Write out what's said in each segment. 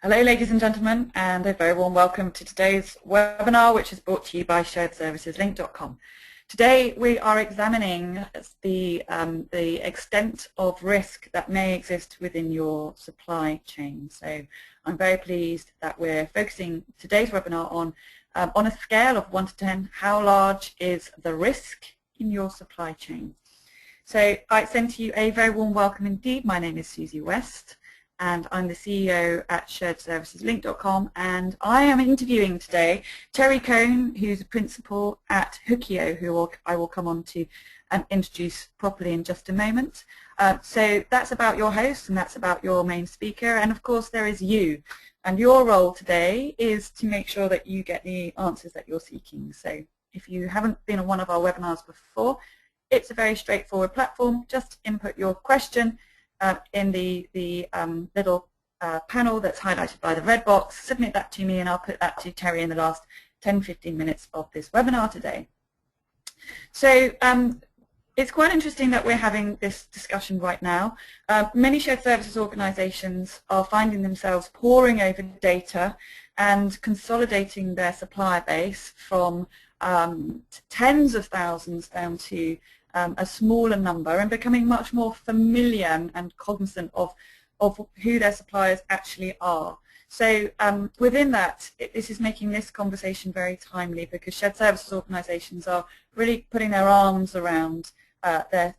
Hello ladies and gentlemen, and a very warm welcome to today's webinar, which is brought to you by sharedserviceslink.com. Today we are examining the extent of risk that may exist within your supply chain. So I'm very pleased that we're focusing today's webinar on a scale of 1 to 10, how large is the risk in your supply chain? So I extend to you a very warm welcome indeed. My name is Susie West, and I'm the CEO at sharedserviceslink.com, and I am interviewing today Terry Kohn, who's a principal at Hookio, who I will come on to introduce properly in just a moment. So that's about your host, and that's about your main speaker, and of course there is you. And your role today is to make sure that you get the answers that you're seeking. So if you haven't been on one of our webinars before, it's a very straightforward platform. Just input your question in the little panel that's highlighted by the red box, submit that to me, and I'll put that to Terry in the last 10-15 minutes of this webinar today. So it's quite interesting that we're having this discussion right now. Many shared services organizations are finding themselves poring over data and consolidating their supplier base from tens of thousands down to a smaller number, and becoming much more familiar and cognizant of who their suppliers actually are. So within that, this is making this conversation very timely, because shared services organizations are really putting their arms around the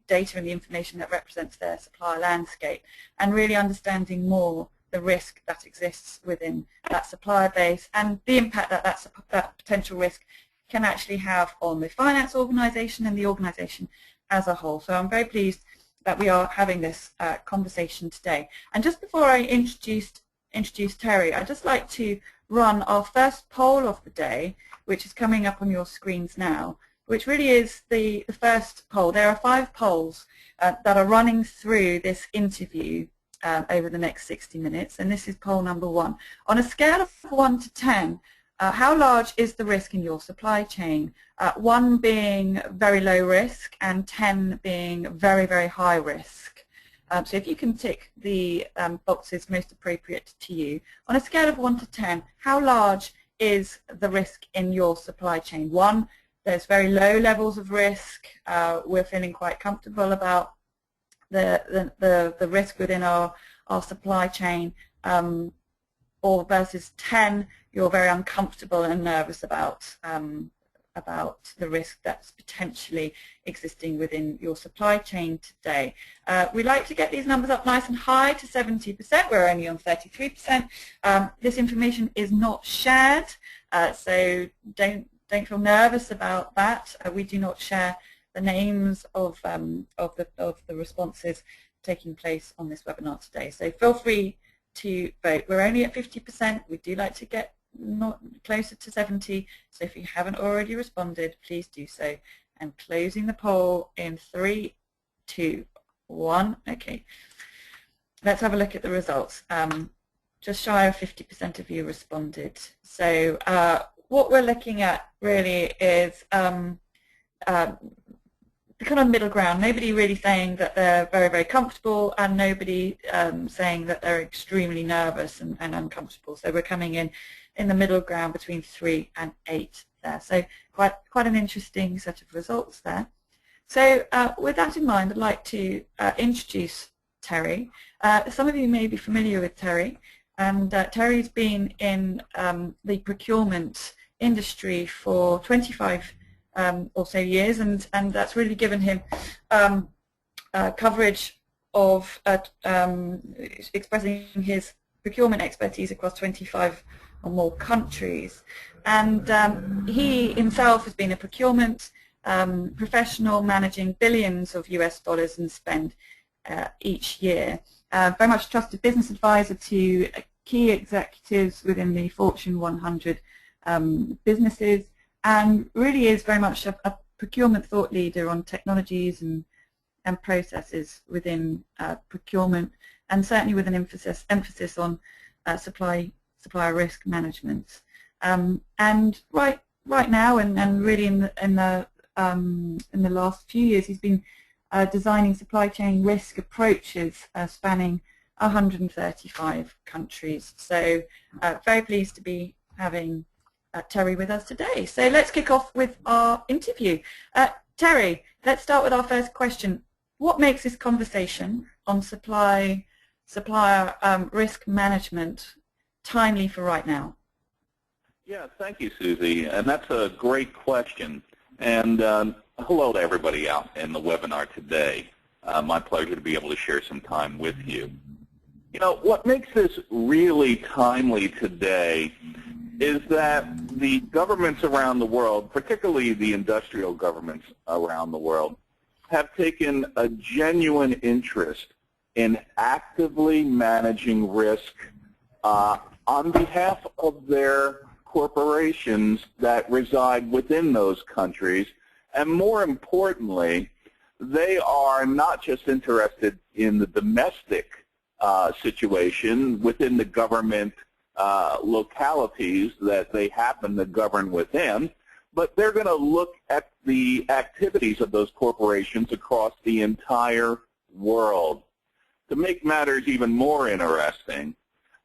data and the information that represents their supplier landscape, and really understanding more the risk that exists within that supplier base and the impact that that potential risk can actually have on the finance organization and the organization as a whole. So I'm very pleased that we are having this conversation today. And just before I introduce Terry, I'd just like to run our first poll of the day, which is coming up on your screens now, which really is the first poll. There are 5 polls that are running through this interview over the next 60 minutes, and this is poll number 1. On a scale of 1 to 10, how large is the risk in your supply chain? 1 being very low risk and 10 being very, very high risk. So if you can tick the boxes most appropriate to you. On a scale of 1 to 10, how large is the risk in your supply chain? 1, there's very low levels of risk. We're feeling quite comfortable about the risk within our supply chain, or versus 10, you're very uncomfortable and nervous about the risk that's potentially existing within your supply chain today. We like to get these numbers up nice and high to 70%. We're only on 33%. This information is not shared, so don't feel nervous about that. We do not share the names of the responses taking place on this webinar today. So feel free to vote. We're only at 50%. We do like to get closer to 70. So if you haven't already responded, please do so. And closing the poll in 3, 2, 1. Okay. Let's have a look at the results. Just shy of 50% of you responded. So what we're looking at really is the kind of middle ground. Nobody really saying that they're very, very comfortable, and nobody saying that they're extremely nervous and uncomfortable. So we're coming in the middle ground between 3 and 8 there. So quite an interesting set of results there. So with that in mind, I'd like to introduce Terry. Some of you may be familiar with Terry, and Terry's been in the procurement industry for 25 or so years, and that's really given him coverage of expressing his procurement expertise across 25 or more countries. And he himself has been a procurement professional, managing billions of US dollars in spend each year. Very much trusted business advisor to key executives within the Fortune 100 businesses, and really is very much a procurement thought leader on technologies and processes within procurement, and certainly with an emphasis on supplier risk management. And right now, and really in the last few years, he's been designing supply chain risk approaches spanning 135 countries. So very pleased to be having Terry with us today. So let's kick off with our interview. Terry, let's start with our first question. What makes this conversation on supplier risk management timely for right now? Yeah, thank you, Susie. And that's a great question. And hello to everybody out in the webinar today. My pleasure to be able to share some time with you. You know, what makes this really timely today is that the governments around the world, particularly the industrial governments around the world, have taken a genuine interest in actively managing risk on behalf of their corporations that reside within those countries. And more importantly, they are not just interested in the domestic situation within the government localities that they happen to govern within, but they're going to look at the activities of those corporations across the entire world. To make matters even more interesting,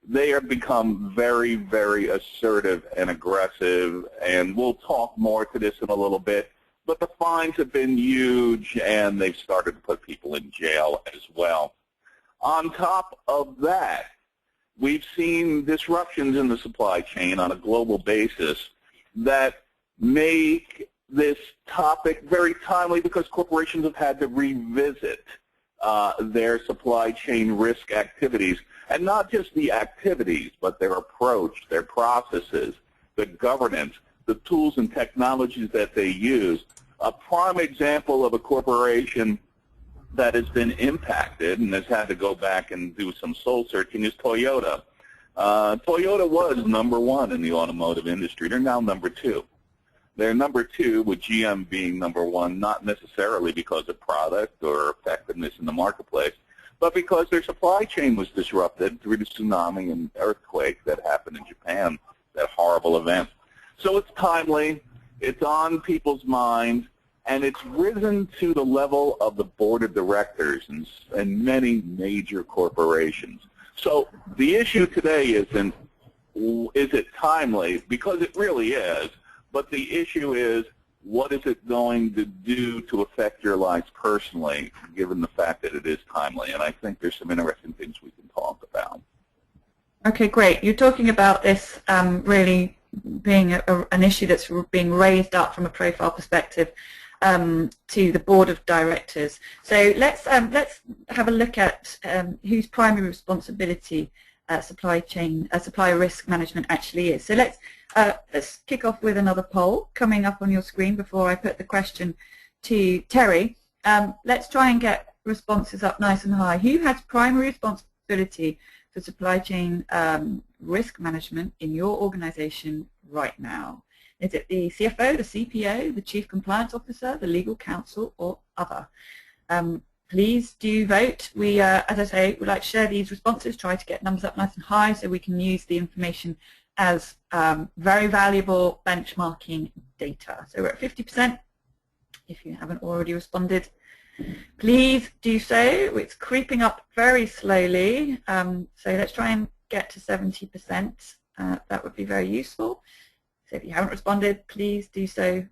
they have become very, very assertive and aggressive, and we'll talk more to this in a little bit, but the fines have been huge, and they've started to put people in jail as well. On top of that, we've seen disruptions in the supply chain on a global basis that make this topic very timely because corporations have had to revisit their supply chain risk activities, and not just the activities, but their approach, their processes, the governance, the tools and technologies that they use. A prime example of a corporation that has been impacted and has had to go back and do some soul searching is Toyota. Toyota was #1 in the automotive industry. They're now #2. They're #2 with GM being #1, not necessarily because of product or effectiveness in the marketplace, but because their supply chain was disrupted through the tsunami and earthquake that happened in Japan, that horrible event. So it's timely, it's on people's minds, and it's risen to the level of the board of directors in many major corporations. So the issue today isn't, is it timely? Because it really is. But the issue is, what is it going to do to affect your lives personally, given the fact that it is timely? And I think there's some interesting things we can talk about. Okay, great. You're talking about this really being an issue that's being raised up from a profile perspective to the board of directors. So let's have a look at whose primary responsibility supplier risk management actually is. So let's kick off with another poll coming up on your screen before I put the question to Terry. Let's try and get responses up nice and high. Who has primary responsibility for supply chain risk management in your organization right now? Is it the CFO, the CPO, the Chief Compliance Officer, the Legal Counsel, or other? Please do vote. We, as I say, would like to share these responses, try to get numbers up nice and high so we can use the information as very valuable benchmarking data. So we're at 50%. If you haven't already responded, please do so. It's creeping up very slowly. So let's try and get to 70%. That would be very useful. So if you haven't responded, please do so.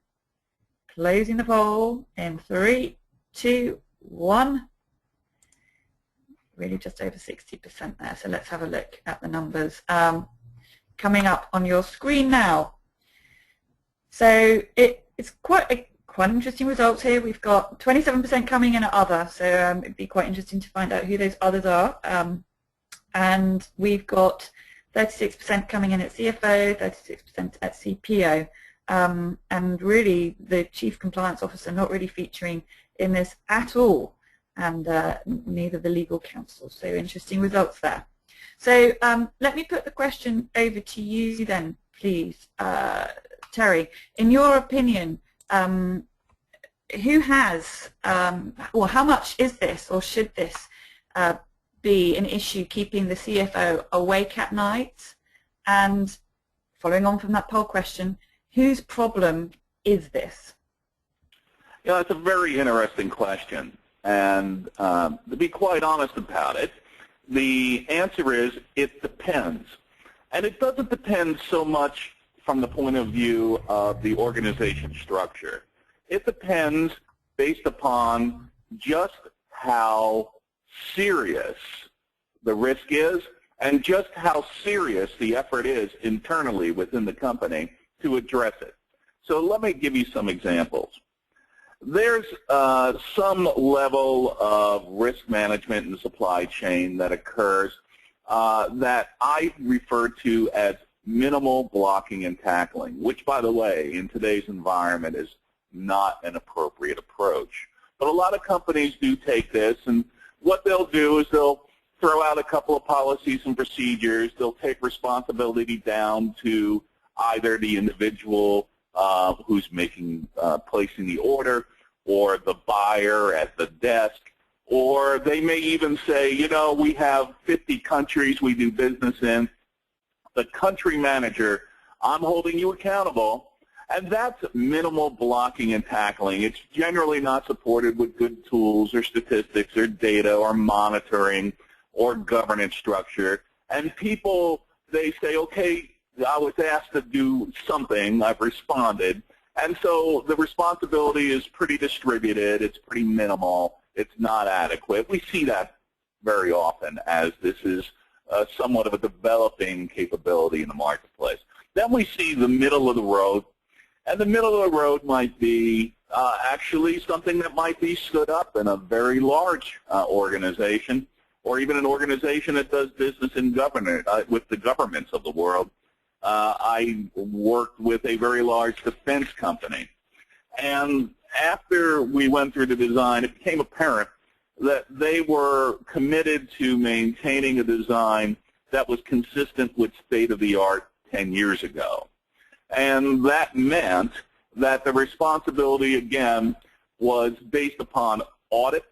Closing the poll in 3, 2, 1. Really just over 60% there. So let's have a look at the numbers coming up on your screen now. So it's quite interesting results here. We've got 27% coming in at other. So it'd be quite interesting to find out who those others are. And we've got 36% coming in at CFO, 36% at CPO, and really the Chief Compliance Officer not really featuring in this at all, and neither the Legal Counsel. So interesting results there. So let me put the question over to you then, please, Terry. In your opinion, who has, or how much is this, or should this be an issue keeping the CFO awake at night? And following on from that poll question, whose problem is this? Yeah, it's a very interesting question. And to be quite honest about it, the answer is it depends. And it doesn't depend so much from the point of view of the organization structure. It depends based upon just how serious the risk is and just how serious the effort is internally within the company to address it. So let me give you some examples. There's some level of risk management in the supply chain that occurs that I refer to as minimal blocking and tackling, which, by the way, in today's environment is not an appropriate approach. But a lot of companies do take this, and what they'll do is they'll throw out a couple of policies and procedures. They'll take responsibility down to either the individual who's placing the order, or the buyer at the desk, or they may even say, you know, we have 50 countries we do business in. The country manager, I'm holding you accountable, and that's minimal blocking and tackling. It's generally not supported with good tools or statistics or data or monitoring or governance structure. And people, they say, okay, I was asked to do something, I've responded. And so the responsibility is pretty distributed, it's pretty minimal, it's not adequate. We see that very often as this is somewhat of a developing capability in the marketplace. Then we see the middle of the road, and the middle of the road might be actually something that might be stood up in a very large organization, or even an organization that does business in with the governments of the world. I worked with a very large defense company, and after we went through the design, it became apparent that they were committed to maintaining a design that was consistent with state-of-the-art 10 years ago. And that meant that the responsibility, again, was based upon audit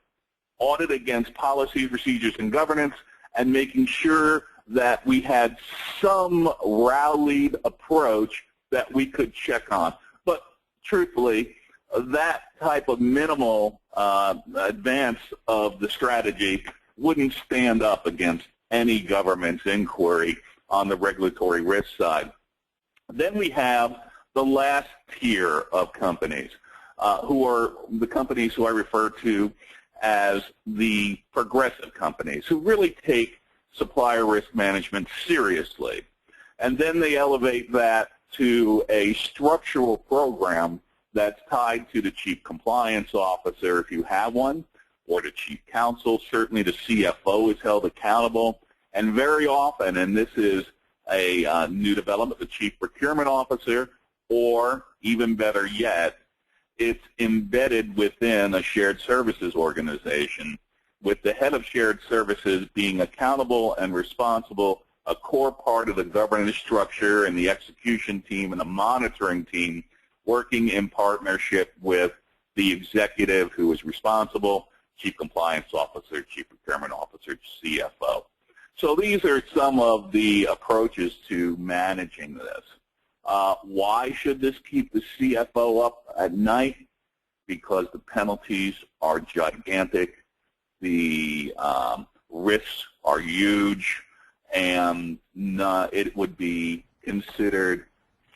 against policies, procedures, and governance, and making sure that we had some rallied approach that we could check on. But truthfully, that type of minimal advance of the strategy wouldn't stand up against any government's inquiry on the regulatory risk side. Then we have the last tier of companies, who are the companies who I refer to as the progressive companies, who really take supplier risk management seriously. And then they elevate that to a structural program that's tied to the chief compliance officer, if you have one, or the chief counsel. Certainly the CFO is held accountable. And very often, and this is a new development, the chief procurement officer, or even better yet, it's embedded within a shared services organization, with the head of shared services being accountable and responsible, a core part of the governance structure and the execution team and the monitoring team, working in partnership with the executive who is responsible, chief compliance officer, chief procurement officer, CFO. So these are some of the approaches to managing this. Why should this keep the CFO up at night? Because the penalties are gigantic, the risks are huge, and it would be considered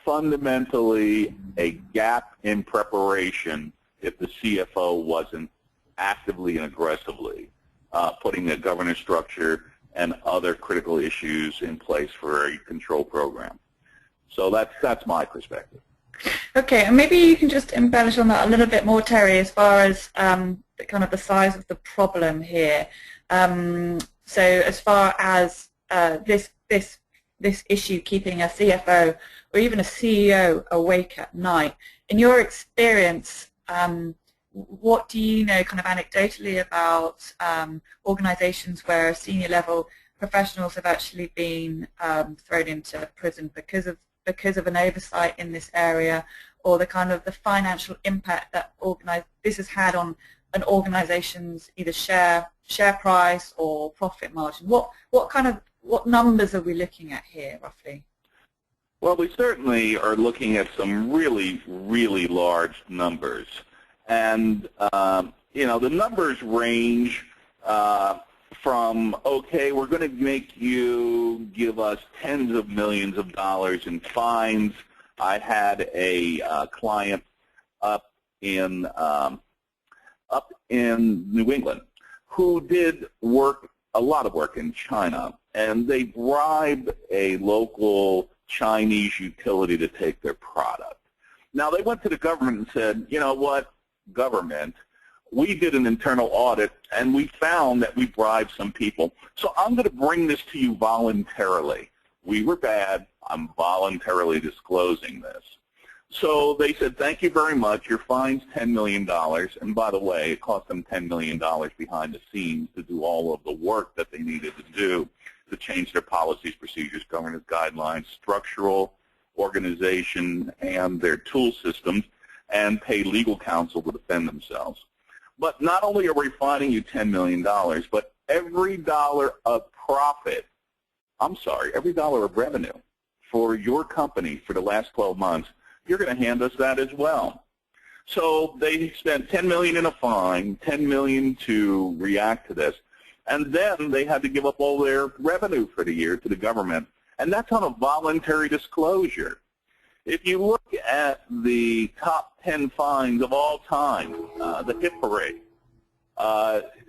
fundamentally a gap in preparation if the CFO wasn't actively and aggressively putting a governance structure and other critical issues in place for a control program. So that's my perspective. Okay, and maybe you can just embellish on that a little bit more, Terry, as far as the kind of the size of the problem here. So as far as this issue, keeping a CFO or even a CEO awake at night, in your experience, what do you know kind of anecdotally about organizations where senior level professionals have actually been thrown into prison because of an oversight in this area, or the kind of the financial impact that this has had on an organization's either share price or profit margin? What numbers are we looking at here, roughly? Well, we certainly are looking at some really, really large numbers. And, you know, the numbers range from, okay, we're going to make you give us tens of millions of dollars in fines. I had a client up in New England who did a lot of work in China, and they bribed a local Chinese utility to take their product. Now, they went to the government and said, you know what, government, we did an internal audit, and we found that we bribed some people, so I'm going to bring this to you voluntarily. We were bad. I'm voluntarily disclosing this. So they said, thank you very much. Your fine's $10 million. And by the way, it cost them $10 million behind the scenes to do all of the work that they needed to do to change their policies, procedures, governance guidelines, structural organization, and their tool systems, and pay legal counsel to defend themselves. But not only are we fining you $10 million, but every dollar of profit, every dollar of revenue for your company for the last 12 months, you're going to hand us that as well. So they spent $10 million in a fine, $10 million to react to this, and then they had to give up all their revenue for the year to the government, and that's on a voluntary disclosure. If you look at the top 10 fines of all time, the hit parade,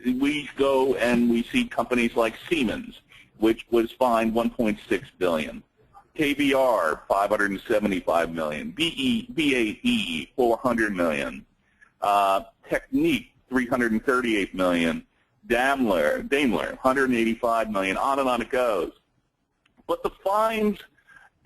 we go and we see companies like Siemens, which was fined $1.6 billion. KBR, $575 million. BAE, $400 million. Technique, $338 million. Daimler, $185 million. On and on it goes. But the fines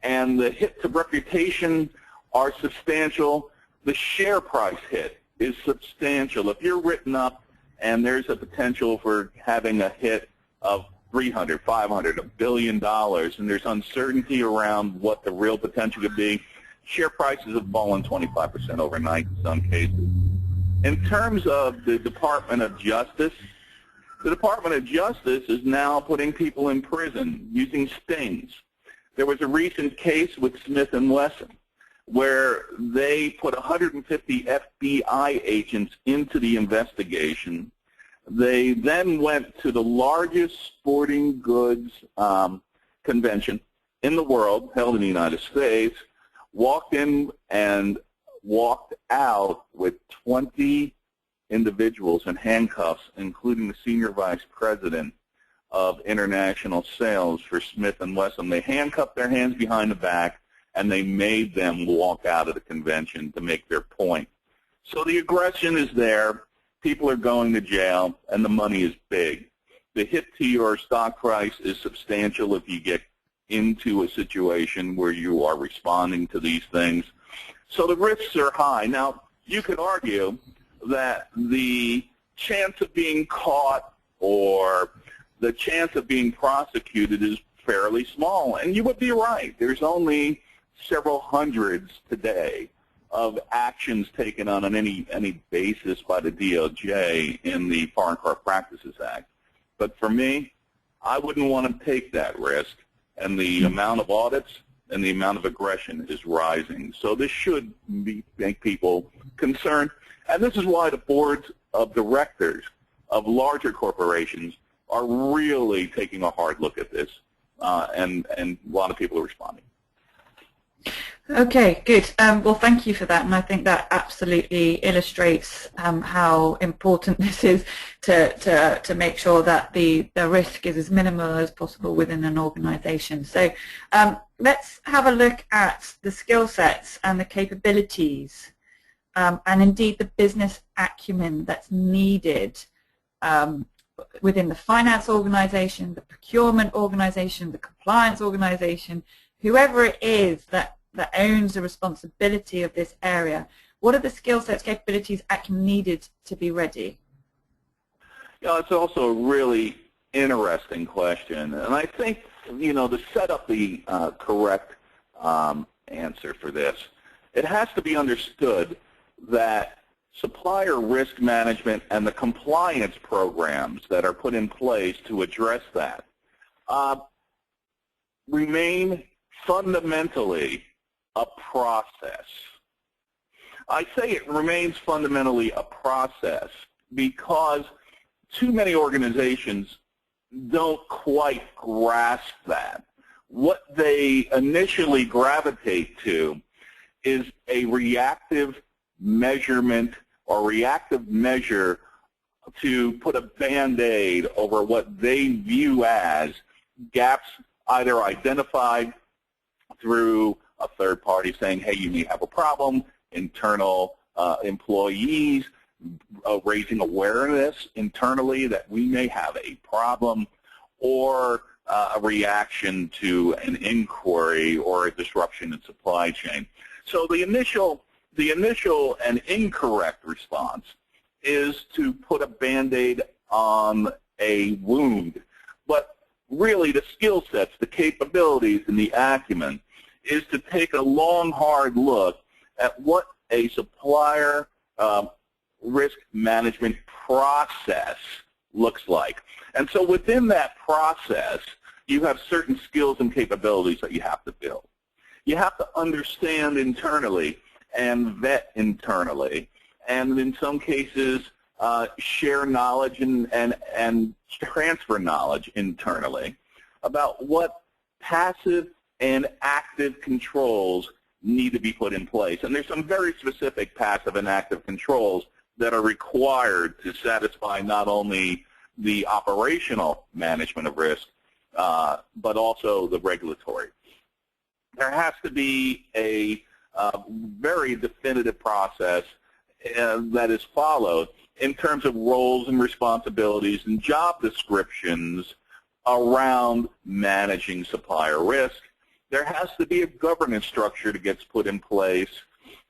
and the hit to reputation are substantial. The share price hit is substantial. If you're written up and there's a potential for having a hit of $300, $500, $1 billion, and there's uncertainty around what the real potential could be, share prices have fallen 25% overnight in some cases. In terms of the Department of Justice, the Department of Justice is now putting people in prison using stings. There was a recent case with Smith & Wesson where they put 150 FBI agents into the investigation. They then went to the largest sporting goods convention in the world, held in the United States, walked in and walked out with 20 individuals in handcuffs, including the senior vice president of international sales for Smith & Wesson. They handcuffed their hands behind the back, and they made them walk out of the convention to make their point. So the aggression is there. People are going to jail, and the money is big. The hit to your stock price is substantial if you get into a situation where you are responding to these things. So the risks are high. Now, you could argue that the chance of being caught or the chance of being prosecuted is fairly small, and you would be right. There's only several hundreds today of actions taken on any basis by the DOJ in the Foreign Corrupt Practices Act. But for me, I wouldn't want to take that risk, and the amount of audits and the amount of aggression is rising. So this should make people concerned, and this is why the boards of directors of larger corporations are really taking a hard look at this, and a lot of people are responding. Okay, good. Well, thank you for that, and I think that absolutely illustrates how important this is to make sure that the risk is as minimal as possible within an organization. So let's have a look at the skill sets and the capabilities and indeed the business acumen that's needed within the finance organization, the procurement organization, the compliance organization, whoever it is that owns the responsibility of this area. What are the skill sets, capabilities, acumen needed to be ready? Yeah, it's also a really interesting question, and I think, to set up the correct answer for this, it has to be understood that supplier risk management and the compliance programs that are put in place to address that remain fundamentally a process. I say it remains fundamentally a process because too many organizations don't quite grasp that. What they initially gravitate to is a reactive measurement or reactive measure to put a Band-Aid over what they view as gaps either identified through a third party saying, hey, you may have a problem, internal employees raising awareness internally that we may have a problem, or a reaction to an inquiry or a disruption in supply chain. So the initial and incorrect response is to put a Band-Aid on a wound. But really the skill sets, the capabilities, and the acumen is to take a long, hard look at what a supplier risk management process looks like. And so within that process, you have certain skills and capabilities that you have to build. You have to understand internally and vet internally, and in some cases share knowledge and transfer knowledge internally about what passive and active controls need to be put in place. And there's some very specific passive and active controls that are required to satisfy not only the operational management of risk, but also the regulatory. There has to be a very definitive process that is followed in terms of roles and responsibilities and job descriptions around managing supplier risk. There has to be a governance structure that gets put in place.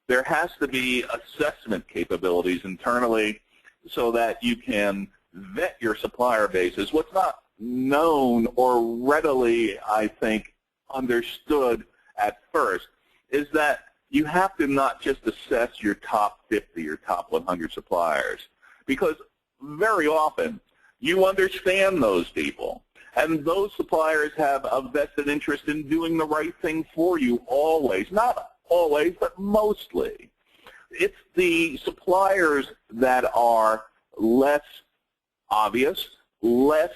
There has to be assessment capabilities internally so that you can vet your supplier bases. What's not known or readily, I think, understood at first is that you have to not just assess your top 50 or top 100 suppliers, because very often you understand those people, and those suppliers have a vested interest in doing the right thing for you always. Not always, but mostly. It's the suppliers that are less obvious, less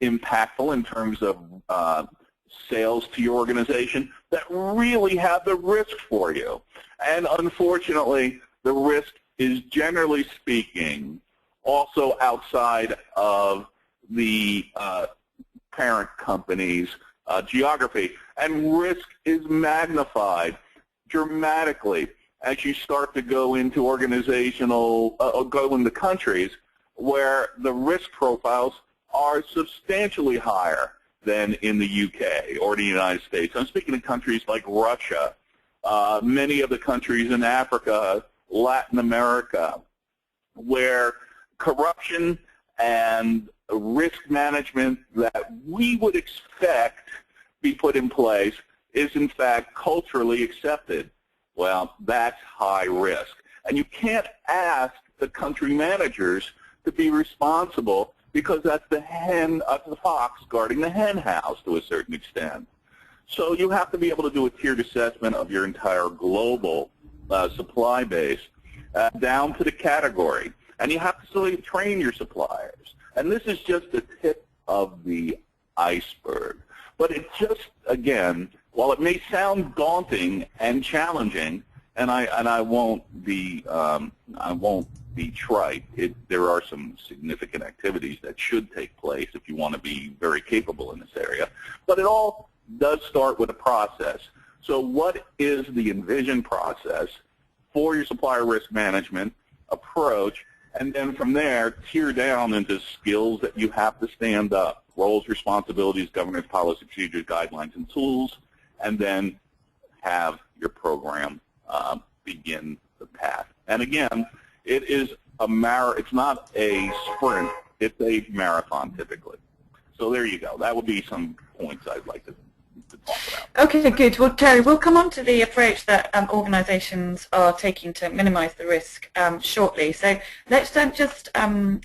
impactful in terms of sales to your organization that really have the risk for you. And unfortunately, the risk is, generally speaking, also outside of the parent company's geography. And risk is magnified dramatically as you start to go into go into countries where the risk profiles are substantially higher than in the UK or the United States. I'm speaking of countries like Russia, many of the countries in Africa, Latin America, where corruption and risk management that we would expect be put in place is in fact culturally accepted. Well, that's high risk. And you can't ask the country managers to be responsible, because that's the fox guarding the hen house to a certain extent. So you have to be able to do a tiered assessment of your entire global supply base down to the category. And you have to still train your suppliers. And this is just the tip of the iceberg. But it just, again, while it may sound daunting and challenging, and I won't be trite, there are some significant activities that should take place if you want to be very capable in this area. But it all does start with a process. So what is the Envisioned process for your supplier risk management approach? And then from there, tier down into skills that you have to stand up: roles, responsibilities, governance, policy, procedures, guidelines, and tools, and then have your program begin the path. And again, it is it's not a sprint, it's a marathon typically. So there you go. That would be some points I'd like to talk about. Okay, good. Well, Terry, we'll come on to the approach that organizations are taking to minimize the risk shortly. So let's just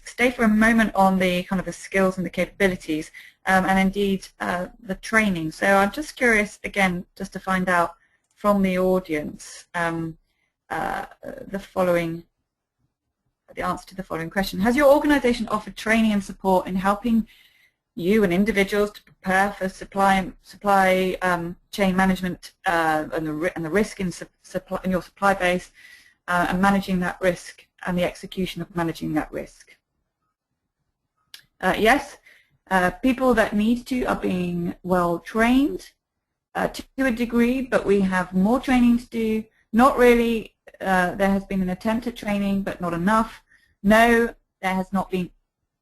stay for a moment on the kind of the skills and the capabilities and indeed the training. So I'm just curious, again, just to find out from the audience the answer to the following question. Has your organization offered training and support in helping you and individuals to prepare for supply chain management and the risk in your supply base, and managing that risk and the execution of managing that risk. Yes, people that need to are being well trained to a degree, but we have more training to do. Not really. There has been an attempt at training, but not enough. No, there has not been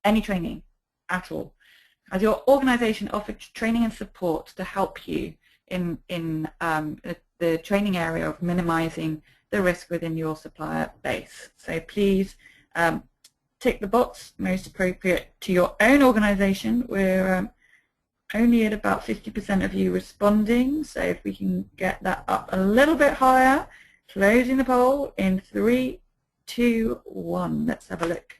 any training at all. As your organization offers training and support to help you in the training area of minimizing the risk within your supplier base. So please tick the box most appropriate to your own organization. We're only at about 50% of you responding, so if we can get that up a little bit higher. Closing the poll in 3, 2, 1. Let's have a look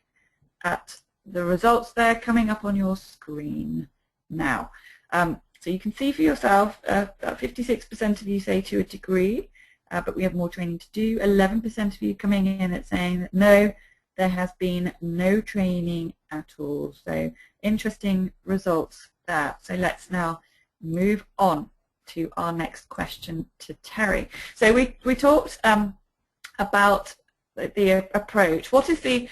at the results there coming up on your screen now. So you can see for yourself, about 56% of you say to a degree, but we have more training to do. 11% of you coming in and saying that no, there has been no training at all. So interesting results there. So let's now move on to our next question to Terry. So we talked about the approach. What is the,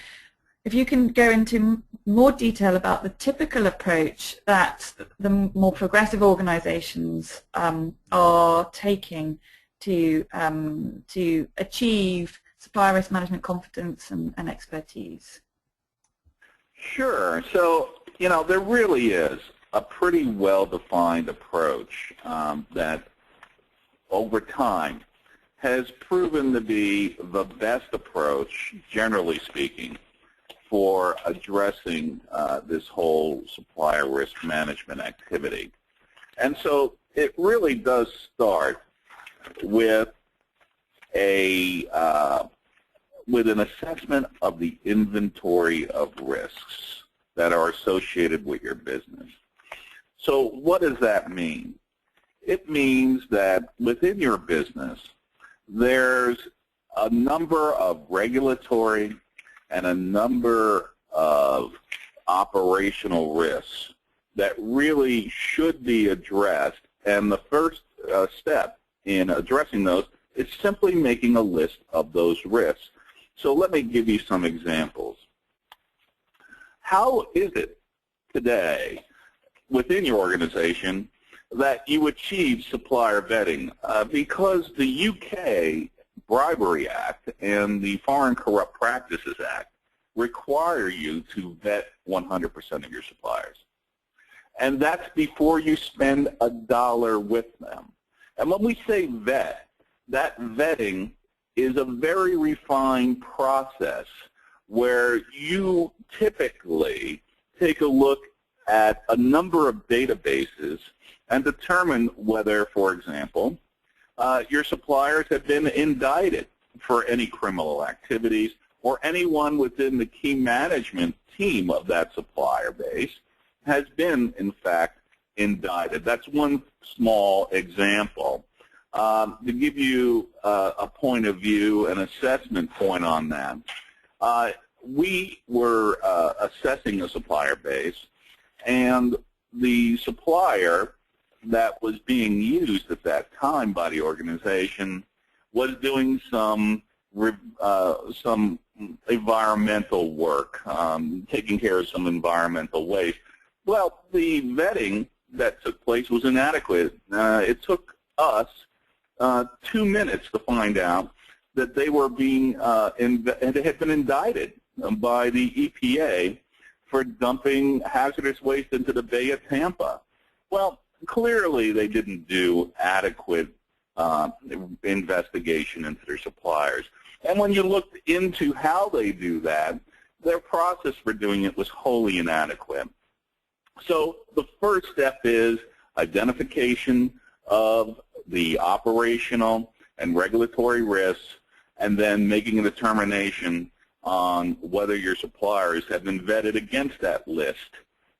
if you can go into more detail about the typical approach that the more progressive organizations are taking to achieve supplier risk management competence and expertise? Sure. So, you know, there really is a pretty well-defined approach that over time has proven to be the best approach, generally speaking, for addressing this whole supplier risk management activity. And so it really does start with an assessment of the inventory of risks that are associated with your business. So what does that mean? It means that within your business, there's a number of regulatory and a number of operational risks that really should be addressed. And the first step in addressing those is simply making a list of those risks. So let me give you some examples. How is it today within your organization that you achieve supplier vetting? Because the UK Bribery Act and the Foreign Corrupt Practices Act require you to vet 100% of your suppliers. And that's before you spend a dollar with them. And when we say vet, that vetting is a very refined process where you typically take a look at a number of databases and determine whether, for example, your suppliers have been indicted for any criminal activities, or anyone within the key management team of that supplier base has been, in fact, indicted. That's one small example. To give you a point of view, an assessment point on that, we were assessing the supplier base, and the supplier that was being used at that time by the organization was doing some environmental work, taking care of some environmental waste. Well, the vetting that took place was inadequate. It took us 2 minutes to find out that they were being they had been indicted by the EPA for dumping hazardous waste into the Bay of Tampa. Well, clearly they didn't do adequate investigation into their suppliers. And when you looked into how they do that, their process for doing it was wholly inadequate. So the first step is identification of the operational and regulatory risks, and then making a determination on whether your suppliers have been vetted against that list.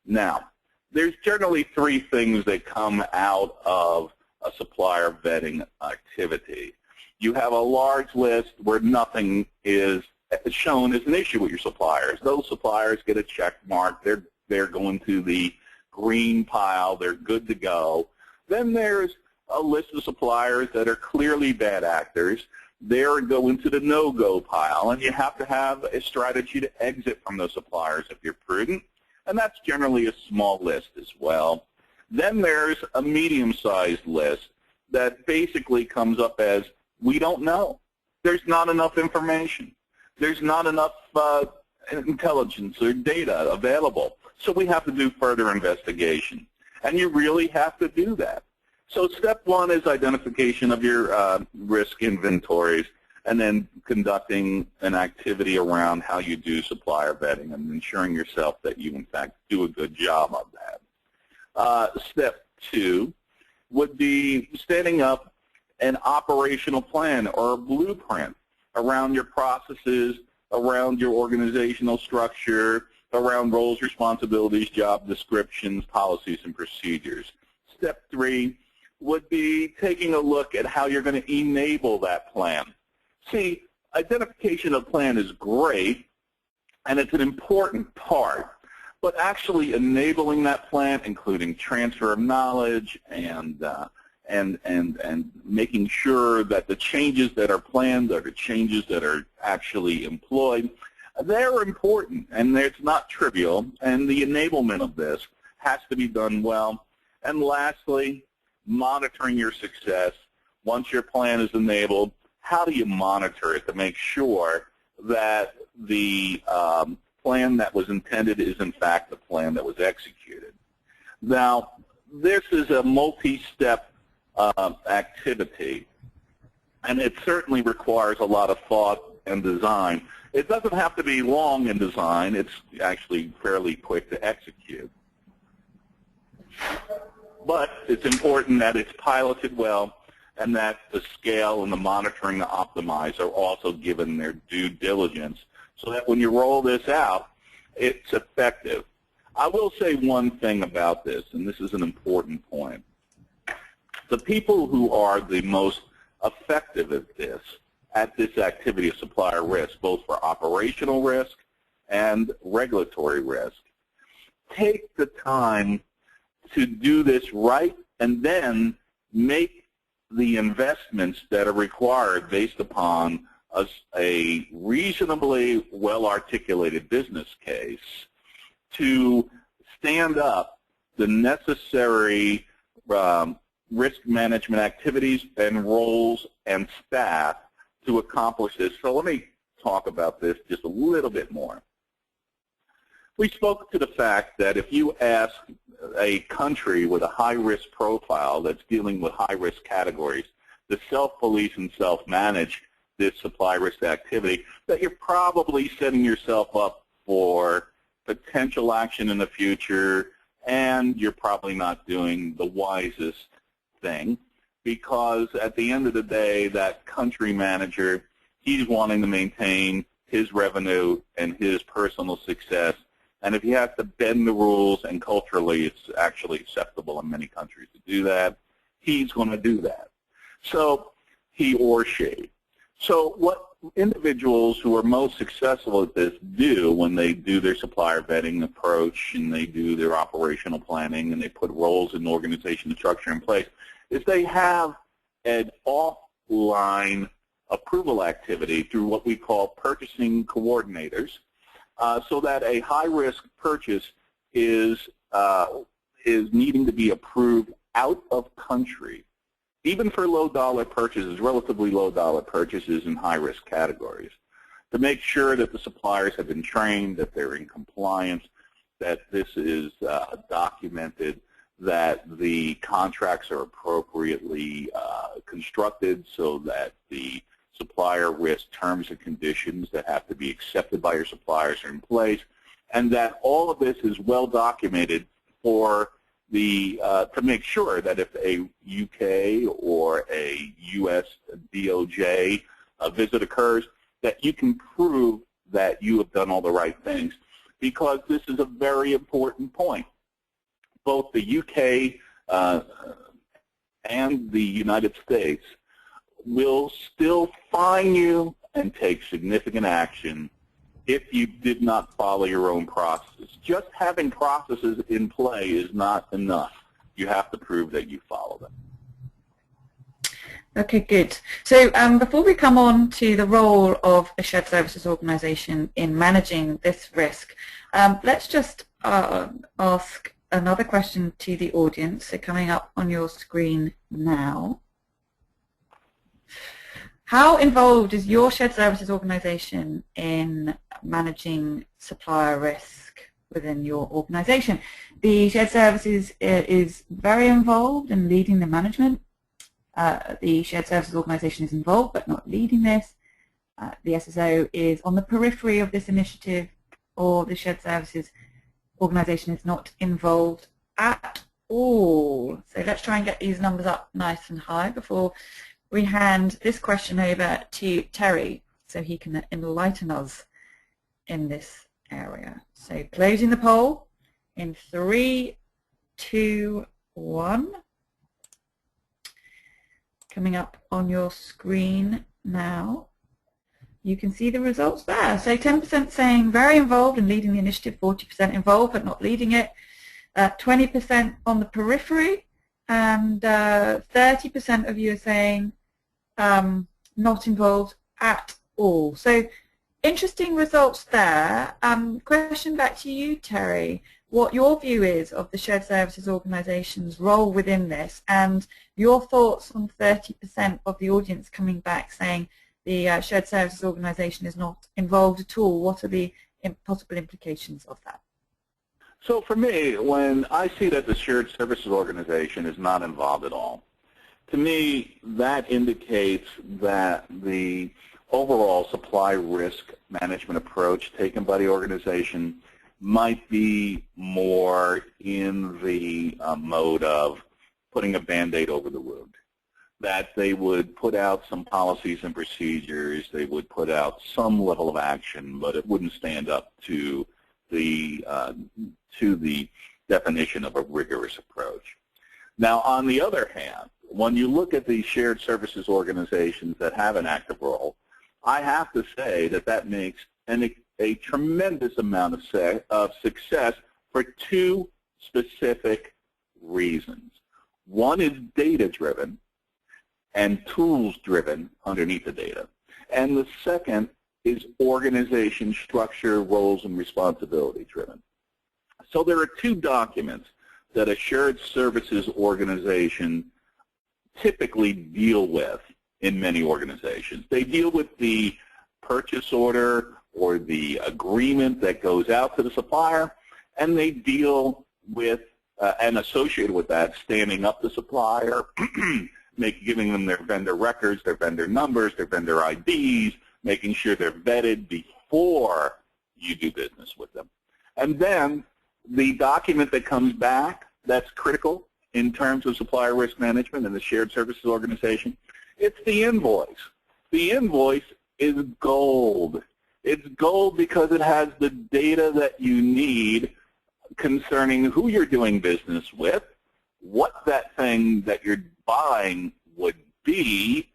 Now, there's generally 3 things that come out of a supplier vetting activity. You have a large list where nothing is shown as an issue with your suppliers. Those suppliers get a check mark. They're going to the green pile, they're good to go. Then there's a list of suppliers that are clearly bad actors. They're go into the no-go pile, and you have to have a strategy to exit from those suppliers if you're prudent, and that's generally a small list as well. Then there's a medium-sized list that basically comes up as, we don't know. There's not enough information. There's not enough intelligence or data available, so we have to do further investigation, and you really have to do that. So step one is identification of your risk inventories, and then conducting an activity around how you do supplier vetting and ensuring yourself that you, in fact, do a good job of that. Step two would be setting up an operational plan or a blueprint around your processes, around your organizational structure, around roles, responsibilities, job descriptions, policies, and procedures. Step three would be taking a look at how you're going to enable that plan. See, identification of plan is great, and it's an important part, but actually enabling that plan, including transfer of knowledge and making sure that the changes that are planned are the changes that are actually employed, they're important, and it's not trivial, and the enablement of this has to be done well. And lastly, monitoring your success. Once your plan is enabled, how do you monitor it to make sure that the plan that was intended is in fact the plan that was executed? Now, this is a multi-step activity, and it certainly requires a lot of thought and design. It doesn't have to be long in design. It's actually fairly quick to execute. But it's important that it's piloted well and that the scale and the monitoring to optimize are also given their due diligence so that when you roll this out, it's effective. I will say one thing about this, and this is an important point. The people who are the most effective at this activity of supplier risk, both for operational risk and regulatory risk, take the time to do this right and then make the investments that are required based upon a reasonably well-articulated business case to stand up the necessary risk management activities and roles and staff to accomplish this. So let me talk about this just a little bit more. We spoke to the fact that if you ask a country with a high-risk profile that's dealing with high-risk categories to self-police and self-manage this supply risk activity, that you're probably setting yourself up for potential action in the future, and you're probably not doing the wisest thing, because at the end of the day, that country manager, he's wanting to maintain his revenue and his personal success. And if he has to bend the rules, and culturally it's actually acceptable in many countries to do that, he's going to do that. So he or she. So what individuals who are most successful at this do when they do their supplier vetting approach and they do their operational planning and they put roles in organization structure in place is they have an offline approval activity through what we call purchasing coordinators, so that a high-risk purchase is needing to be approved out of country, even for low-dollar purchases, relatively low-dollar purchases in high-risk categories, to make sure that the suppliers have been trained, that they're in compliance, that this is documented, that the contracts are appropriately constructed so that the supplier risk terms and conditions that have to be accepted by your suppliers are in place, and that all of this is well documented for the to make sure that if a UK or a US DOJ visit occurs, that you can prove that you have done all the right things, because this is a very important point. Both the UK and the United States will still fine you and take significant action if you did not follow your own processes. Just having processes in play is not enough. You have to prove that you follow them. Okay, good. So before we come on to the role of a shared services organization in managing this risk, let's just ask another question to the audience. So coming up on your screen now. How involved is your shared services organization in managing supplier risk within your organization? The shared services is very involved in leading the management. The shared services organization is involved but not leading this. The SSO is on the periphery of this initiative, or the shared services organization is not involved at all. So let's try and get these numbers up nice and high before we hand this question over to Terry so he can enlighten us in this area. So closing the poll in 3, 2, 1. Coming up on your screen now. You can see the results there. So 10% saying very involved and leading the initiative, 40% involved but not leading it, 20% on the periphery, and 30% of you are saying not involved at all. So interesting results there. Question back to you, Terry, what your view is of the shared services organization's role within this, and your thoughts on 30% of the audience coming back saying the shared services organization is not involved at all. What are the possible implications of that? So for me, when I see that the shared services organization is not involved at all, to me that indicates that the overall supply risk management approach taken by the organization might be more in the mode of putting a Band-Aid over the wound. That they would put out some policies and procedures, they would put out some level of action, but it wouldn't stand up to the definition of a rigorous approach. Now, on the other hand, when you look at the shared services organizations that have an active role, I have to say that that makes a tremendous amount of success for two specific reasons. One is data-driven and tools-driven underneath the data. And the second is organization structure, roles, and responsibility-driven. So there are two documents that a shared services organization typically deal with in many organizations. They deal with the purchase order or the agreement that goes out to the supplier, and they deal with, and associated with that, standing up the supplier, giving them their vendor records, their vendor numbers, their vendor IDs, making sure they're vetted before you do business with them. And then the document that comes back that's critical in terms of supplier risk management and the shared services organization, it's the invoice. The invoice is gold. It's gold because it has the data that you need concerning who you're doing business with, what that thing that you're buying would be,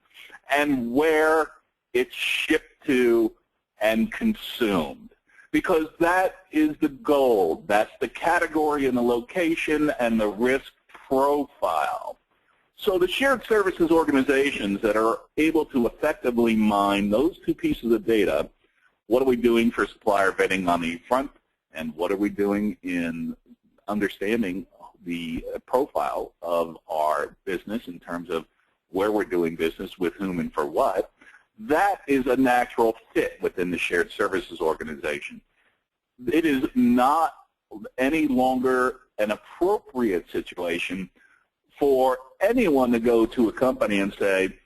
and where it's shipped to and consumed. Because that is the gold. That's the category and the location and the risk profile. So the shared services organizations that are able to effectively mine those two pieces of data, what are we doing for supplier vetting on the front, and what are we doing in understanding the profile of our business in terms of where we're doing business, with whom, and for what, that is a natural fit within the shared services organization. It is not any longer an appropriate situation for anyone to go to a company and say,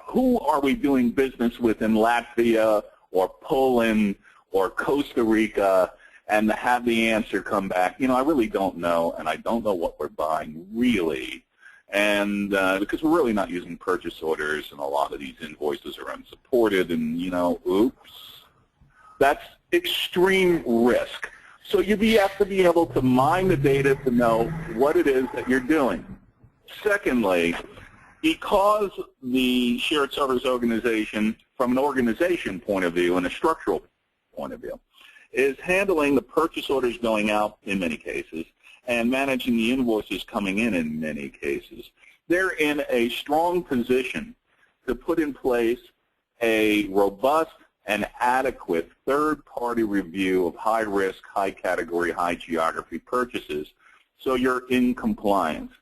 who are we doing business with in Latvia or Poland or Costa Rica, and to have the answer come back, I really don't know, and I don't know what we're buying really, and because we're really not using purchase orders, and a lot of these invoices are unsupported, and oops. That's extreme risk. So you have to be able to mine the data to know what it is that you're doing. Secondly, because the shared service organization, from an organization point of view and a structural point of view, is handling the purchase orders going out in many cases and managing the invoices coming in many cases. They're in a strong position to put in place a robust and adequate third-party review of high-risk, high-category, high-geography purchases, so you're in compliance.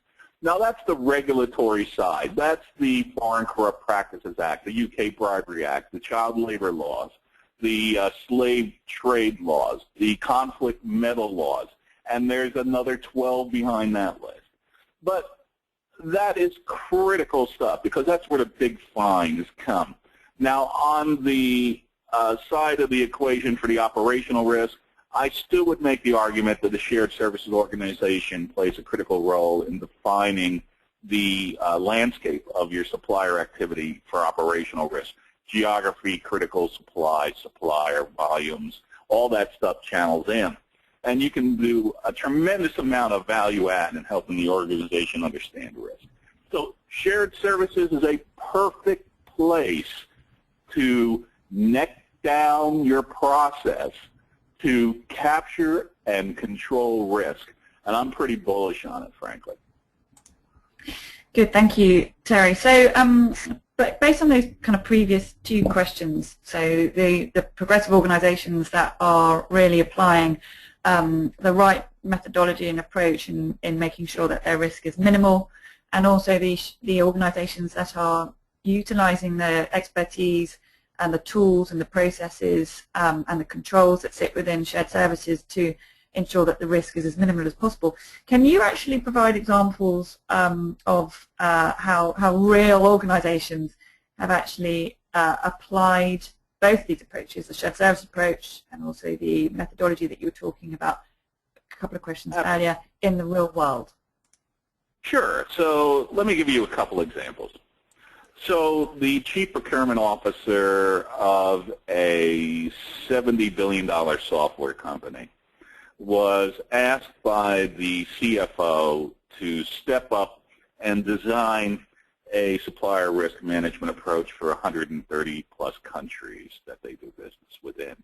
Now, that's the regulatory side. That's the Foreign Corrupt Practices Act, the UK Bribery Act, the child labor laws, the slave trade laws, the conflict metal laws, and there's another 12 behind that list. But that is critical stuff because that's where the big fines come. Now, on the side of the equation for the operational risk, I still would make the argument that the shared services organization plays a critical role in defining the landscape of your supplier activity for operational risk. Geography, critical supply, supplier, volumes, all that stuff channels in. And you can do a tremendous amount of value add in helping the organization understand risk. So shared services is a perfect place to neck down your process to capture and control risk. And I'm pretty bullish on it, frankly. Good, thank you, Terry. So, but based on those kind of previous two questions, so the progressive organizations that are really applying the right methodology and approach in making sure that their risk is minimal, and also the organizations that are utilizing the expertise and the tools and the processes and the controls that sit within shared services to ensure that the risk is as minimal as possible. Can you actually provide examples of how real organizations have actually applied both these approaches, the shared service approach and also the methodology that you were talking about a couple of questions earlier, in the real world? Sure. So let me give you a couple examples. So the chief procurement officer of a $70 billion software company was asked by the CFO to step up and design a supplier risk management approach for 130 plus countries that they do business within.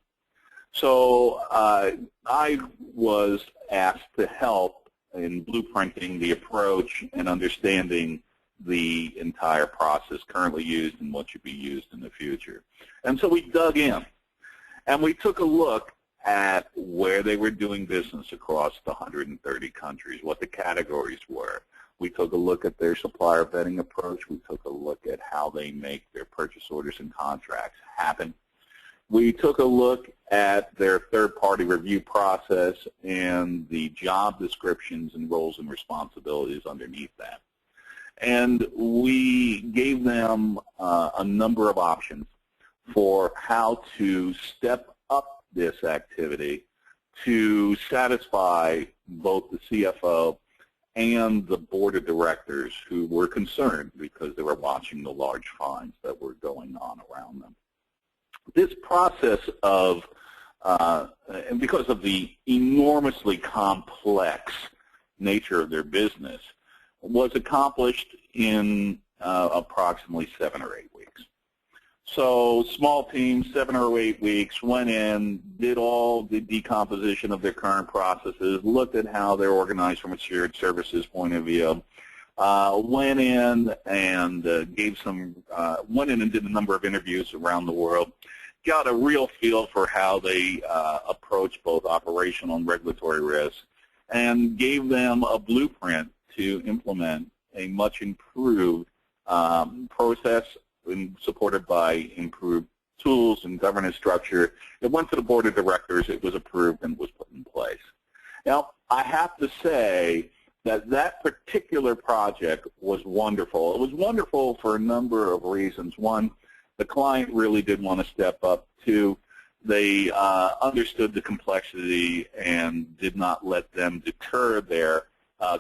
So I was asked to help in blueprinting the approach and understanding the entire process currently used and what should be used in the future. And so we dug in and we took a look at where they were doing business across the 130 countries, what the categories were. We took a look at their supplier vetting approach. We took a look at how they make their purchase orders and contracts happen. We took a look at their third-party review process and the job descriptions and roles and responsibilities underneath that. And we gave them a number of options for how to step up this activity to satisfy both the CFO and the board of directors who were concerned because they were watching the large fines that were going on around them. This process of, and because of the enormously complex nature of their business, was accomplished in approximately 7 or 8 weeks. So small teams, 7 or 8 weeks, went in, did all the decomposition of their current processes, looked at how they're organized from a shared services point of view, went in and went in and did a number of interviews around the world, got a real feel for how they approach both operational and regulatory risks, and gave them a blueprint to implement a much improved process supported by improved tools and governance structure. It went to the board of directors, it was approved, and was put in place. Now, I have to say that that particular project was wonderful. It was wonderful for a number of reasons. One, the client really did want to step up. Two, they understood the complexity and did not let them deter their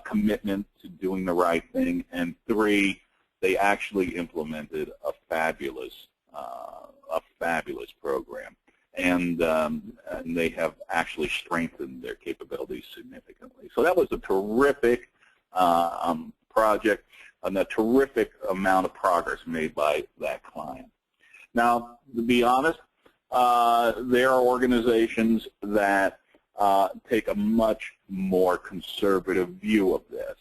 commitment to doing the right thing. And three, they actually implemented a fabulous program, and they have actually strengthened their capabilities significantly. So that was a terrific project and a terrific amount of progress made by that client. Now, to be honest, there are organizations that take a much more conservative view of this.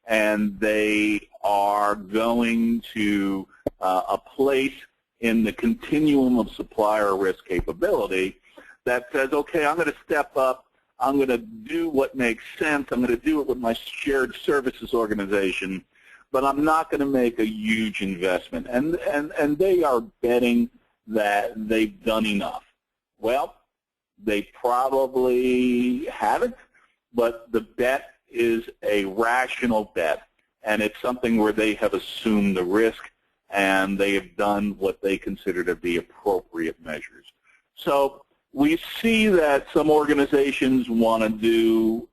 And they are going to a place in the continuum of supplier risk capability that says, okay, I'm going to step up, I'm going to do what makes sense, I'm going to do it with my shared services organization, but I'm not going to make a huge investment. And they are betting that they've done enough. Well, they probably haven't, but the bet is a rational bet, and it's something where they have assumed the risk and they have done what they consider to be appropriate measures. So we see that some organizations want to do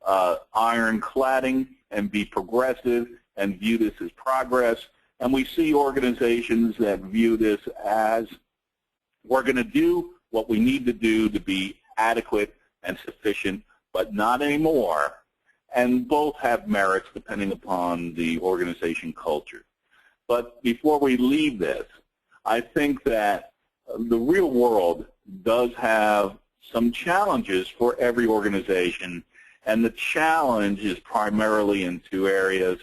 ironcladding and be progressive and view this as progress, and we see organizations that view this as we're going to do what we need to do to be adequate and sufficient, but not anymore. And both have merits depending upon the organization culture. But before we leave this, I think that the real world does have some challenges for every organization, and the challenge is primarily in two areas,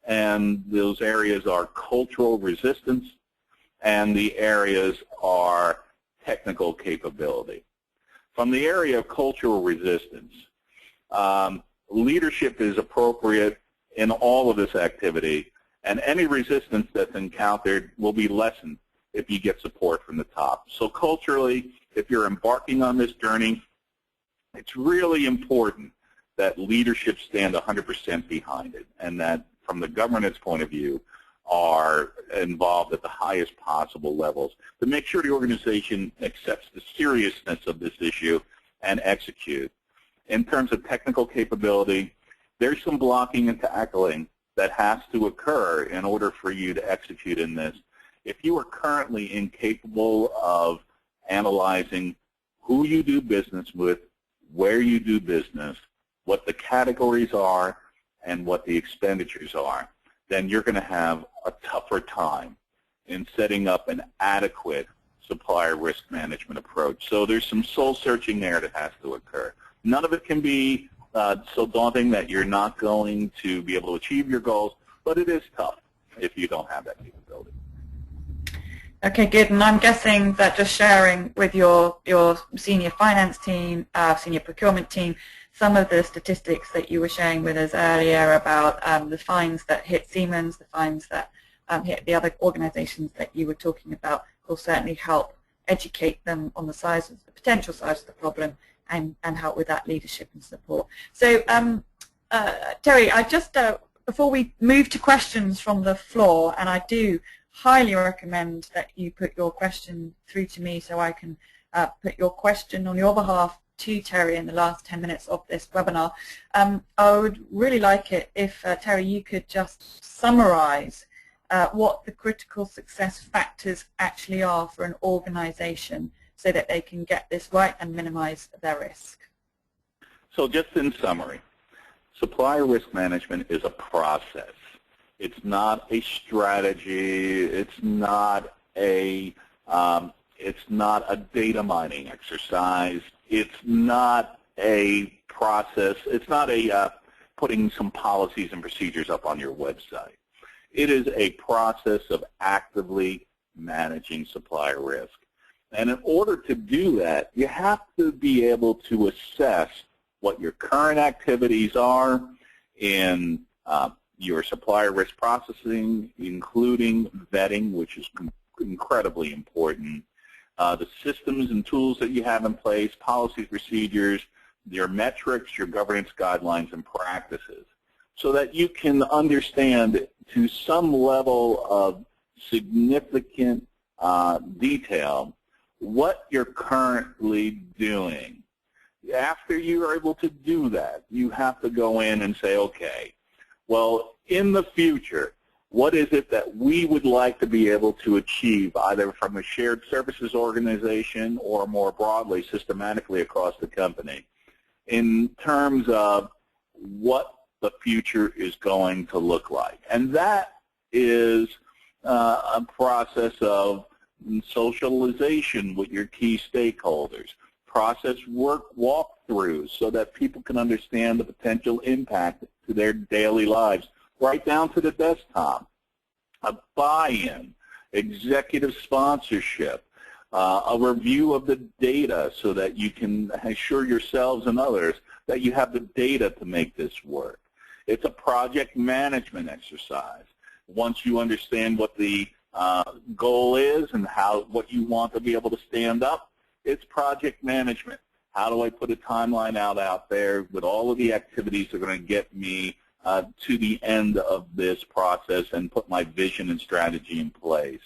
and those areas are cultural resistance and the areas are technical capability. From the area of cultural resistance, leadership is appropriate in all of this activity, and any resistance that's encountered will be lessened if you get support from the top. So culturally, if you're embarking on this journey, it's really important that leadership stand 100% behind it, and that from the governance point of view are involved at the highest possible levels to make sure the organization accepts the seriousness of this issue and execute. In terms of technical capability, there's some blocking and tackling that has to occur in order for you to execute in this. If you are currently incapable of analyzing who you do business with, where you do business, what the categories are, and what the expenditures are, then you're going to have a tougher time in setting up an adequate supplier risk management approach. So there's some soul searching there that has to occur. None of it can be so daunting that you're not going to be able to achieve your goals, but it is tough if you don't have that capability. Okay, good. And I'm guessing that just sharing with your senior finance team, senior procurement team, some of the statistics that you were sharing with us earlier about the fines that hit Siemens, the fines that hit the other organizations that you were talking about will certainly help educate them on the size of the potential size of the problem and help with that leadership and support. So Terry, I just, before we move to questions from the floor, and I do highly recommend that you put your question through to me so I can put your question on your behalf to Terry in the last 10 minutes of this webinar. I would really like it if, Terry, you could just summarize what the critical success factors actually are for an organization so that they can get this right and minimize their risk. So just in summary, supplier risk management is a process. It's not a strategy. It's not a data mining exercise. It's not a process. It's not a putting some policies and procedures up on your website. It is a process of actively managing supplier risk. And in order to do that, you have to be able to assess what your current activities are in your supplier risk processing, including vetting, which is incredibly important, the systems and tools that you have in place, policies, procedures, your metrics, your governance guidelines, and practices, so that you can understand to some level of significant detail what you're currently doing. After you are able to do that, you have to go in and say, okay, well, in the future, what is it that we would like to be able to achieve, either from a shared services organization or more broadly, systematically across the company, in terms of what the future is going to look like? And that is a process of socialization with your key stakeholders, process work walkthroughs so that people can understand the potential impact to their daily lives, right down to the desktop, a buy-in, executive sponsorship, a review of the data so that you can assure yourselves and others that you have the data to make this work. It's a project management exercise. Once you understand what the goal is and what you want to be able to stand up, it's project management. How do I put a timeline out there with all of the activities that are going to get me to the end of this process and put my vision and strategy in place?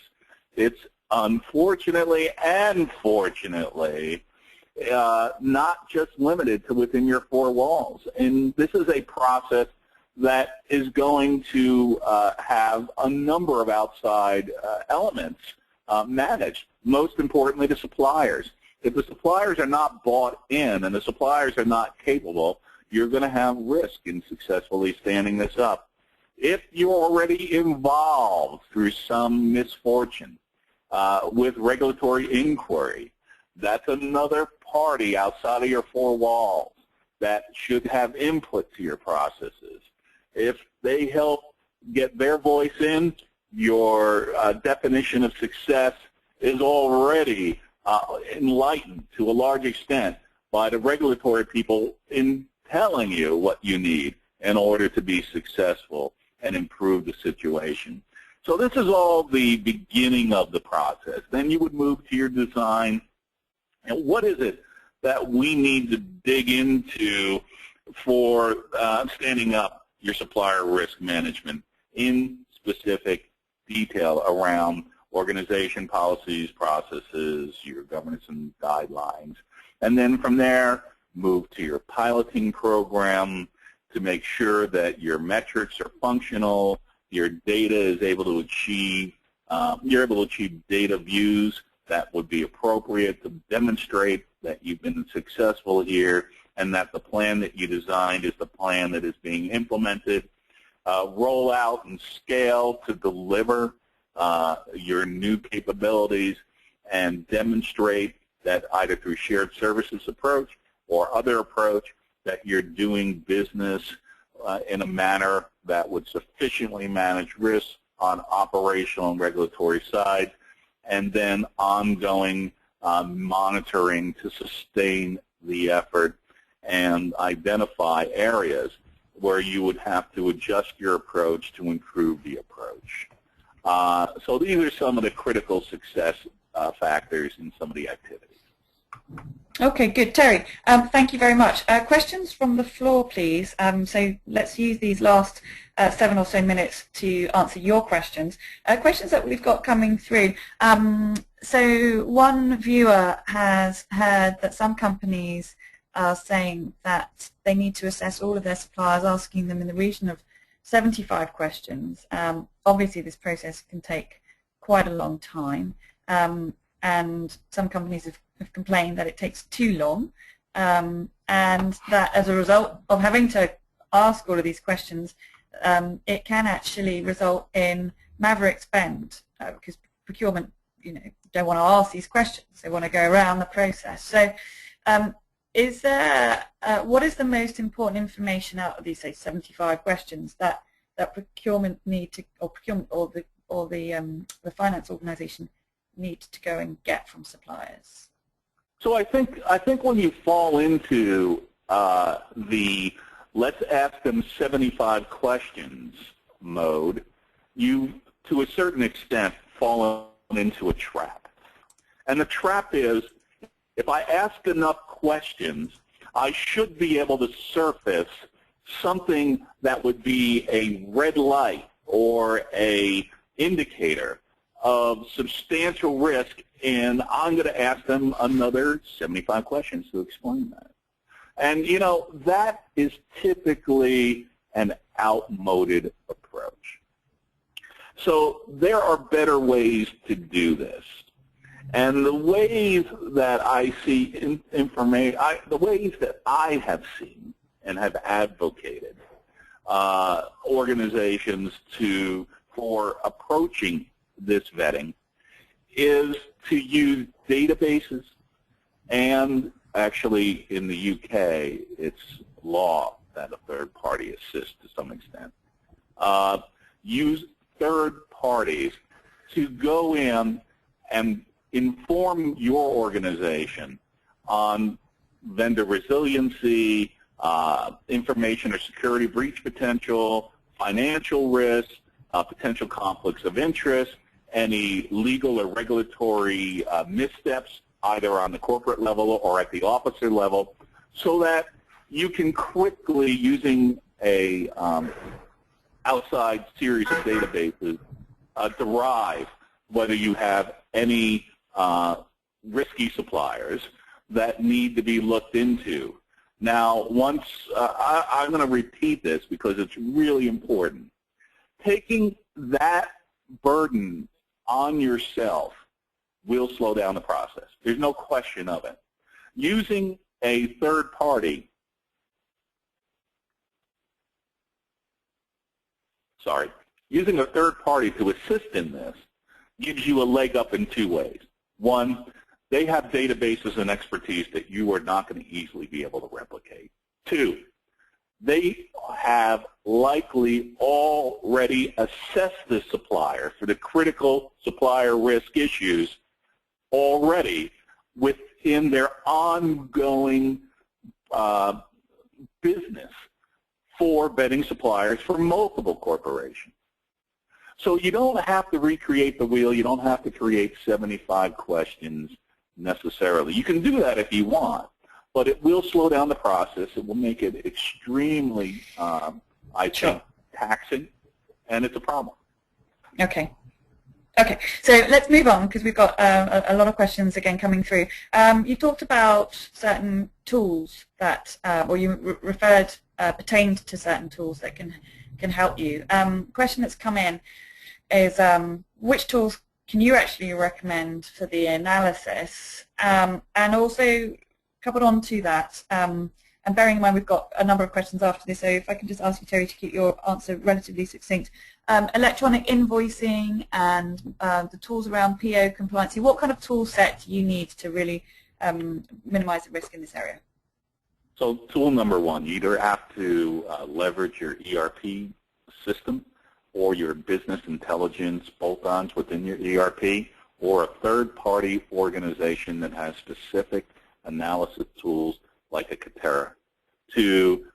It's unfortunately and fortunately not just limited to within your four walls. And this is a process that is going to have a number of outside elements managed, most importantly the suppliers. If the suppliers are not bought in and the suppliers are not capable, you're going to have risk in successfully standing this up. If you're already involved through some misfortune with regulatory inquiry, that's another party outside of your four walls that should have input to your processes. If they help get their voice in, your definition of success is already enlightened to a large extent by the regulatory people in telling you what you need in order to be successful and improve the situation. So this is all the beginning of the process. Then you would move to your design. And what is it that we need to dig into for standing up your supplier risk management in specific detail around organization policies, processes, your governance and guidelines. And then from there, move to your piloting program to make sure that your metrics are functional, your data is able to achieve, you're able to achieve data views that would be appropriate to demonstrate that you've been successful here and that the plan that you designed is the plan that is being implemented. Roll out and scale to deliver your new capabilities and demonstrate that either through shared services approach or other approach that you're doing business in a manner that would sufficiently manage risks on operational and regulatory side, and then ongoing monitoring to sustain the effort and identify areas where you would have to adjust your approach to improve the approach. So these are some of the critical success factors in some of the activities. Okay, good. Terry, thank you very much. Questions from the floor, please. So let's use these last 7 or so minutes to answer your questions. Questions that we've got coming through. So one viewer has heard that some companies are saying that they need to assess all of their suppliers, asking them in the region of 75 questions. Obviously, this process can take quite a long time, and some companies have complained that it takes too long, and that as a result of having to ask all of these questions, it can actually result in maverick spend because procurement, don't want to ask these questions; they want to go around the process. So, is there what is the most important information out of these, say, 75 questions that procurement need to, or procurement or the finance organization need to go and get from suppliers? So I think when you fall into the let's ask them 75 questions mode, you to a certain extent fall into a trap. And the trap is, if I ask enough questions, I should be able to surface something that would be a red light or a indicator of substantial risk, and I'm going to ask them another 75 questions to explain that. And, that is typically an outmoded approach. So there are better ways to do this. And the ways that I see information, the ways that I have seen and have advocated organizations for approaching this vetting is to use databases, and actually in the UK, it's law that a third party assists to some extent. Use third parties to go in and inform your organization on vendor resiliency, information or security breach potential, financial risk, potential conflicts of interest, any legal or regulatory missteps, either on the corporate level or at the officer level, so that you can quickly, using a outside series of databases, derive whether you have any risky suppliers that need to be looked into. Now, once I'm going to repeat this because it's really important. Taking that burden on yourself will slow down the process. There's no question of it. Using a third party, using a third party to assist in this gives you a leg up in two ways. One, they have databases and expertise that you are not going to easily be able to replicate. Two, they have likely already assessed the supplier for the critical supplier risk issues already within their ongoing business for vetting suppliers for multiple corporations. So you don't have to recreate the wheel. You don't have to create 75 questions necessarily. You can do that if you want, but it will slow down the process. It will make it extremely, I think, taxing, and it's a problem. Okay. Okay, so let's move on because we've got a lot of questions again coming through. You talked about certain tools that, or you referred, pertained to certain tools that can help you. Question that's come in is which tools can you actually recommend for the analysis? And also coupled on to that, and bearing in mind we've got a number of questions after this, so if I can just ask you, Terry, to keep your answer relatively succinct. Electronic invoicing and the tools around PO compliance, what kind of tool set do you need to really minimize the risk in this area? So tool number one, you either have to leverage your ERP system or your business intelligence bolt-ons within your ERP, or a third-party organization that has specific analysis tools like a Katera to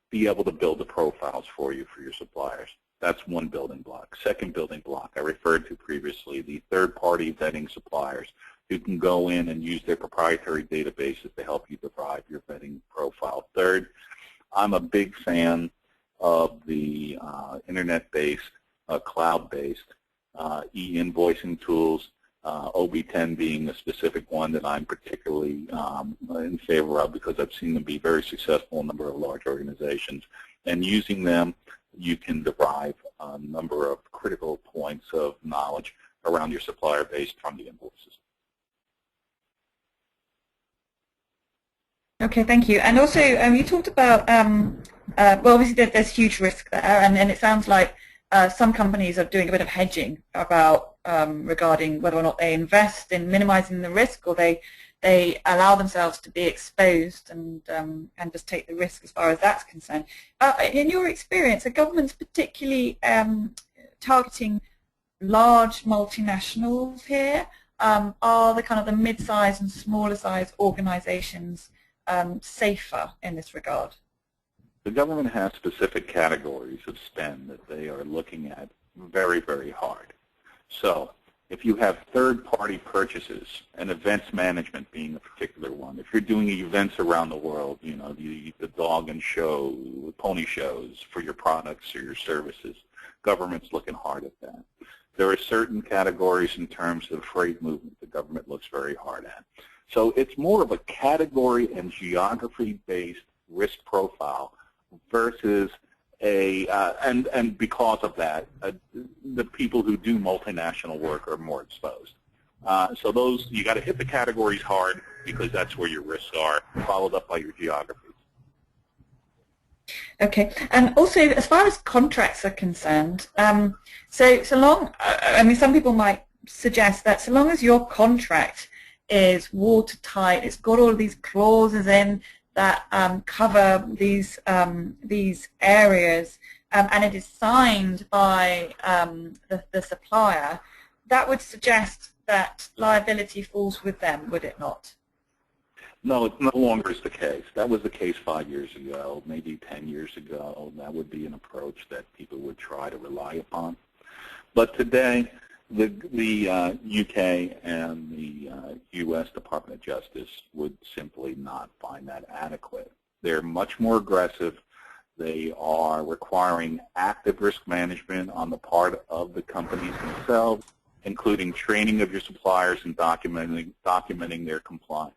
be able to build the profiles for you for your suppliers. That's one building block. Second building block I referred to previously, the third-party vetting suppliers who can go in and use their proprietary databases to help you derive your vetting profile. Third, I'm a big fan of the internet-based, cloud-based e-invoicing tools, OB10 being a specific one that I'm particularly in favor of because I've seen them be very successful in a number of large organizations. And using them, you can derive a number of critical points of knowledge around your supplier base from the invoices. Okay, thank you. And also, you talked about, well, obviously there's huge risk there, and it sounds like some companies are doing a bit of hedging about regarding whether or not they invest in minimizing the risk, or they allow themselves to be exposed and just take the risk as far as that's concerned. In your experience, are governments particularly targeting large multinationals here? Are the kind of the mid-size and smaller size organizations safer in this regard? The government has specific categories of spend that they are looking at very, very hard. So if you have third-party purchases, and events management being a particular one, if you're doing events around the world, you know, the dog and show, pony shows for your products or your services, government's looking hard at that. There are certain categories in terms of freight movement the government looks very hard at. So it's more of a category and geography-based risk profile versus a, and because of that, the people who do multinational work are more exposed. So those, you got to hit the categories hard because that's where your risks are, followed up by your geographies. Okay, and also as far as contracts are concerned, so long, I mean, some people might suggest that so long as your contract is watertight, it's got all of these clauses in that cover these areas, and it is signed by the supplier, that would suggest that liability falls with them, would it not? No, it no longer is the case. That was the case 5 years ago, maybe 10 years ago. That would be an approach that people would try to rely upon. But today, the UK and the US Department of Justice would simply not find that adequate. They're much more aggressive. They are requiring active risk management on the part of the companies themselves, including training of your suppliers and documenting their compliance.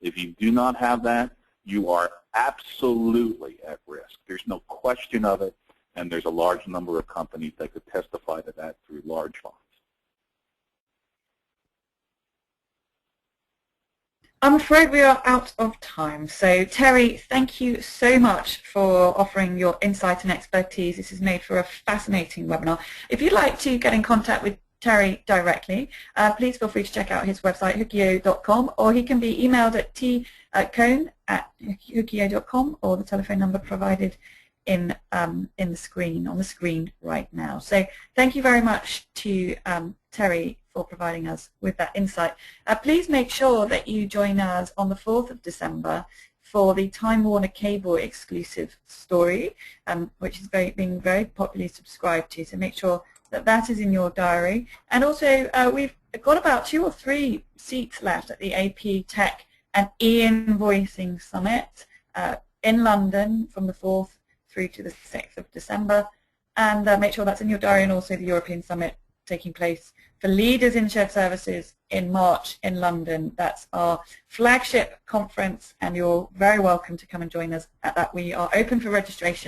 If you do not have that, you are absolutely at risk. There's no question of it, and there's a large number of companies that could testify to that through large funds. I'm afraid we are out of time. So Terry, thank you so much for offering your insight and expertise. This has made for a fascinating webinar. If you'd like to get in contact with Terry directly, please feel free to check out his website, hookio.com, or he can be emailed at t.kohn@hookio.com, or the telephone number provided on the screen right now. So thank you very much to Terry for providing us with that insight. Please make sure that you join us on the 4th of December for the Time Warner Cable exclusive story, which is being very popularly subscribed to, so make sure that is in your diary. And also, we've got about 2 or 3 seats left at the AP Tech and e-invoicing summit in London from the 4th through to the 6th of December. And make sure that's in your diary, and also the European Summit taking place for leaders in shared services in March in London. That's our flagship conference, and you're very welcome to come and join us at that. We are open for registration.